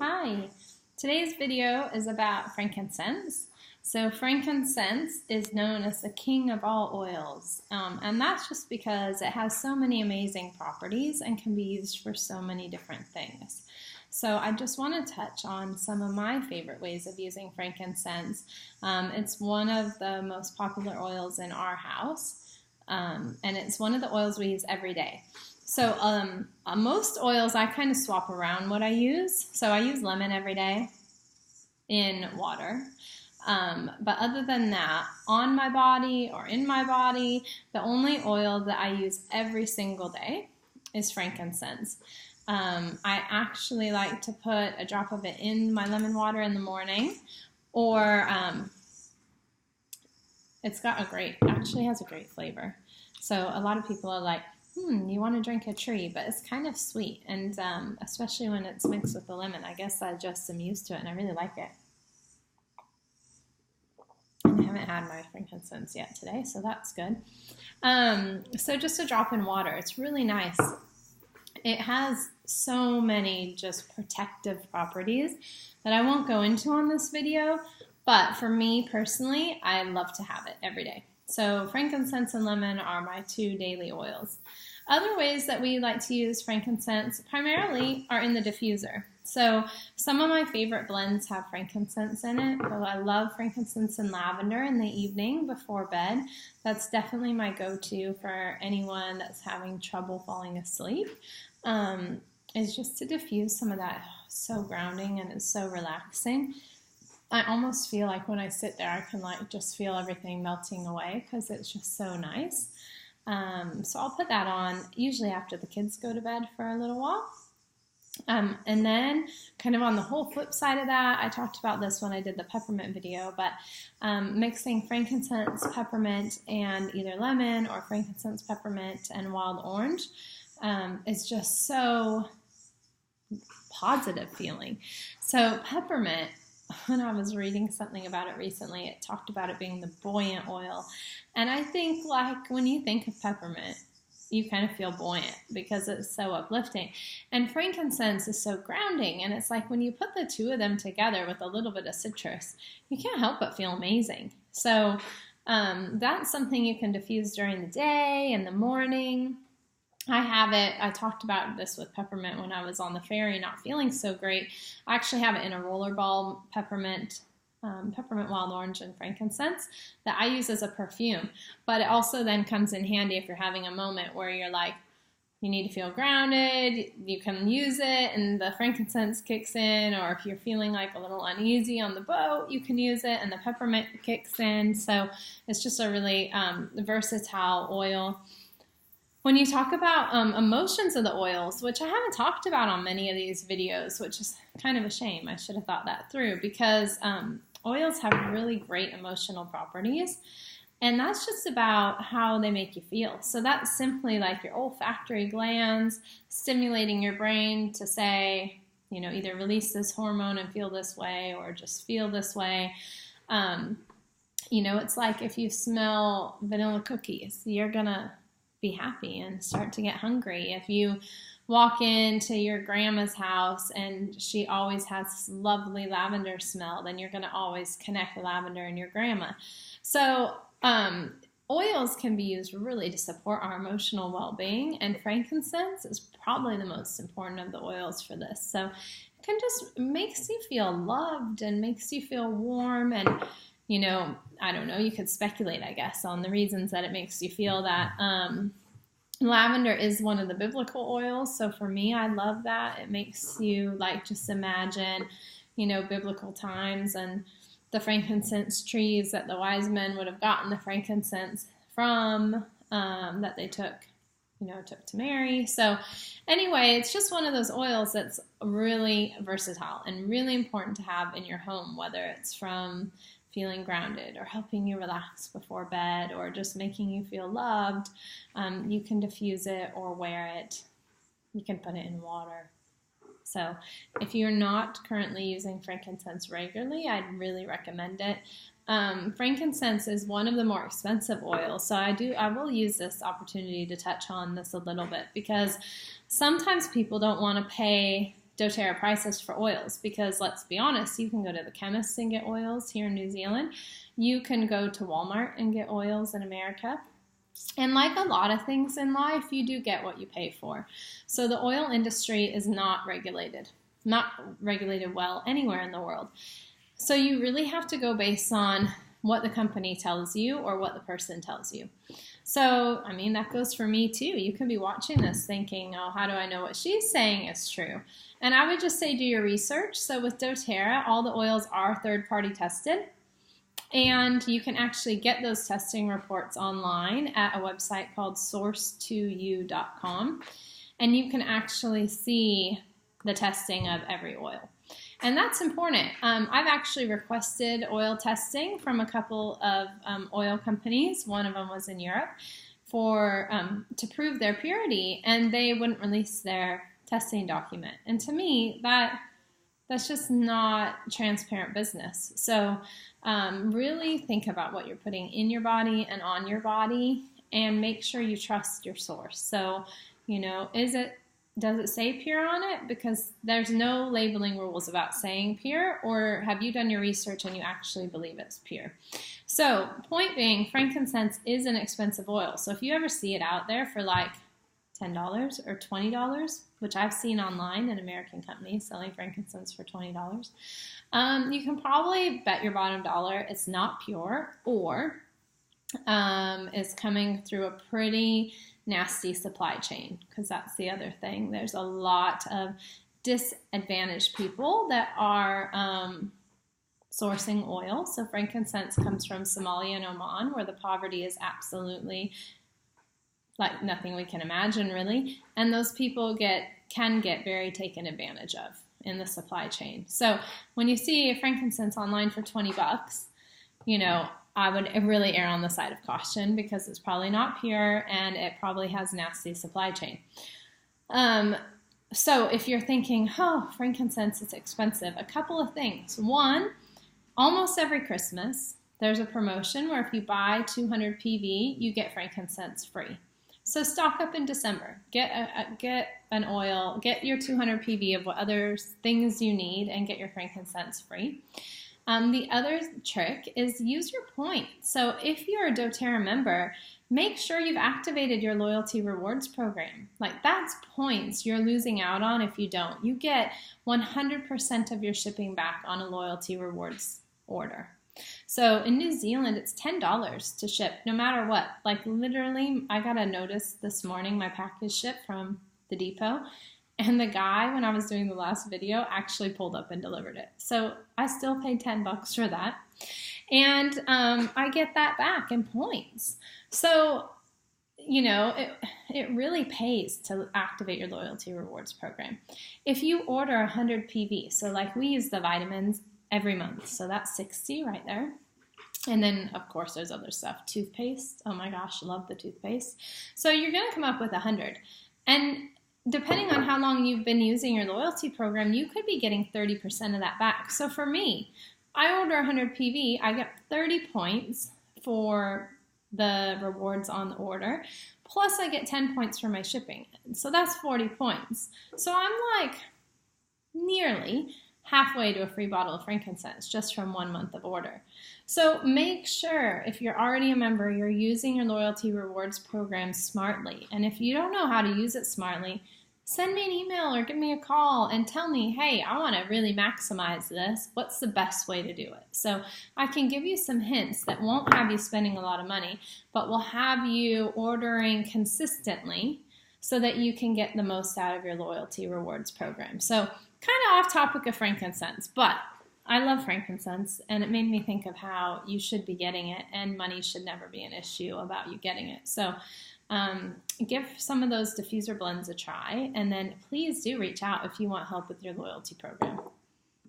Hi, today's video is about frankincense. So frankincense is known as the king of all oils, and that's just because it has so many amazing properties and can be used for so many different things. So I just want to touch on some of my favorite ways of using frankincense. It's one of the most popular oils in our house, and it's one of the oils we use every day. So most oils, I kind of swap around what I use. So I use lemon every day in water. But other than that, on my body or in my body, the only oil that I use every single day is frankincense. I actually like to put a drop of it in my lemon water in the morning, or actually has a great flavor. So a lot of people are like, you want to drink a tree, but it's kind of sweet, and especially when it's mixed with the lemon. I guess I just am used to it, and I really like it. And I haven't had my frankincense yet today, so that's good. So just a drop in water. It's really nice. It has so many just protective properties that I won't go into on this video, but for me personally, I love to have it every day. So frankincense and lemon are my two daily oils. Other ways that we like to use frankincense primarily are in the diffuser. So some of my favorite blends have frankincense in it. So I love frankincense and lavender in the evening before bed. That's definitely my go-to for anyone that's having trouble falling asleep. Is just to diffuse some of that. So grounding, and it's so relaxing. I almost feel like when I sit there, I can just feel everything melting away because it's just so nice. So I'll put that on usually after the kids go to bed for a little while. And then kind of on the whole flip side of that, I talked about this when I did the peppermint video, but mixing frankincense, peppermint, and either lemon or frankincense, peppermint, and wild orange is just so positive feeling. So peppermint, when I was reading something about it recently, it talked about it being the buoyant oil. And I think when you think of peppermint, you kind of feel buoyant because it's so uplifting. And frankincense is so grounding. And it's like when you put the two of them together with a little bit of citrus, you can't help but feel amazing. So that's something you can diffuse during the day, in the morning. I have it, I talked about this with peppermint when I was on the ferry not feeling so great. I actually have it in a rollerball peppermint, wild orange, and frankincense that I use as a perfume. But it also then comes in handy if you're having a moment where you're like, you need to feel grounded, you can use it and the frankincense kicks in, or if you're feeling like a little uneasy on the boat, you can use it and the peppermint kicks in. So it's just a really versatile oil. When you talk about emotions of the oils, which I haven't talked about on many of these videos, which is kind of a shame. I should have thought that through, because oils have really great emotional properties, and that's just about how they make you feel. So that's simply like your olfactory glands stimulating your brain to say, either release this hormone and feel this way, or just feel this way. It's like if you smell vanilla cookies, you're gonna be happy and start to get hungry. If you walk into your grandma's house and she always has this lovely lavender smell, then you're going to always connect with lavender and your grandma. So oils can be used really to support our emotional well-being, and frankincense is probably the most important of the oils for this. So it can just makes you feel loved and makes you feel warm, and I don't know, you could speculate, I guess, on the reasons that it makes you feel that. Lavender is one of the biblical oils, so for me, I love that. It makes you just imagine, biblical times and the frankincense trees that the wise men would have gotten the frankincense from, that they took to Mary. So anyway, it's just one of those oils that's really versatile and really important to have in your home, whether it's from feeling grounded or helping you relax before bed or just making you feel loved. You can diffuse it or wear it. You can put it in water. So if you're not currently using frankincense regularly, I'd really recommend it. Frankincense is one of the more expensive oils, so I will use this opportunity to touch on this a little bit, because sometimes people don't want to pay doTERRA prices for oils, because let's be honest, you can go to the chemist and get oils here in New Zealand. You can go to Walmart and get oils in America. And like a lot of things in life, you do get what you pay for. So the oil industry is not regulated well anywhere in the world. So you really have to go based on what the company tells you or what the person tells you. So, I mean, that goes for me too. You can be watching this thinking, oh, how do I know what she's saying is true? And I would just say do your research. So with doTERRA, all the oils are third-party tested. And you can actually get those testing reports online at a website called source2u.com. And you can actually see the testing of every oil. And that's important. I've actually requested oil testing from a couple of oil companies. One of them was in Europe to prove their purity, and they wouldn't release their testing document. And to me, that's just not transparent business. So really think about what you're putting in your body and on your body, and make sure you trust your source. So, does it say pure on it? Because there's no labeling rules about saying pure, or have you done your research and you actually believe it's pure? So, point being, frankincense is an expensive oil. So if you ever see it out there for like $10 or $20, which I've seen online in American companies selling frankincense for $20, you can probably bet your bottom dollar it's not pure, or is coming through a pretty nasty supply chain, because that's the other thing. There's a lot of disadvantaged people that are sourcing oil. So frankincense comes from Somalia and Oman, where the poverty is absolutely like nothing we can imagine, really. And those people can get very taken advantage of in the supply chain. So when you see a frankincense online for $20, I would really err on the side of caution, because it's probably not pure and it probably has nasty supply chain. So if you're thinking, oh, frankincense is expensive, a couple of things. One, almost every Christmas, there's a promotion where if you buy 200 PV, you get frankincense free. So stock up in December. Get an oil, get your 200 PV of what other things you need, and get your frankincense free. The other trick is use your points. So if you're a doTERRA member, make sure you've activated your loyalty rewards program. Like, that's points you're losing out on if you don't. You get 100% of your shipping back on a loyalty rewards order. So in New Zealand, it's $10 to ship no matter what. Like, literally, I got a notice this morning, my package shipped from the depot. And the guy, when I was doing the last video, actually pulled up and delivered it. So I still paid $10 for that. And I get that back in points. So, it really pays to activate your loyalty rewards program. If you order 100 PV, so like we use the vitamins every month. So that's 60 right there. And then, of course, there's other stuff. Toothpaste. Oh my gosh, love the toothpaste. So you're going to come up with 100. And depending on how long you've been using your loyalty program, you could be getting 30% of that back. So for me, I order 100 PV, I get 30 points for the rewards on the order, plus I get 10 points for my shipping. So that's 40 points. So I'm like nearly halfway to a free bottle of frankincense just from 1 month of order. So make sure, if you're already a member, you're using your loyalty rewards program smartly. And if you don't know how to use it smartly, send me an email or give me a call and tell me, hey, I want to really maximize this. What's the best way to do it? So I can give you some hints that won't have you spending a lot of money, but will have you ordering consistently so that you can get the most out of your loyalty rewards program. So kind of off topic of frankincense, but I love frankincense, and it made me think of how you should be getting it, and money should never be an issue about you getting it. So give some of those diffuser blends a try, and then please do reach out if you want help with your loyalty program.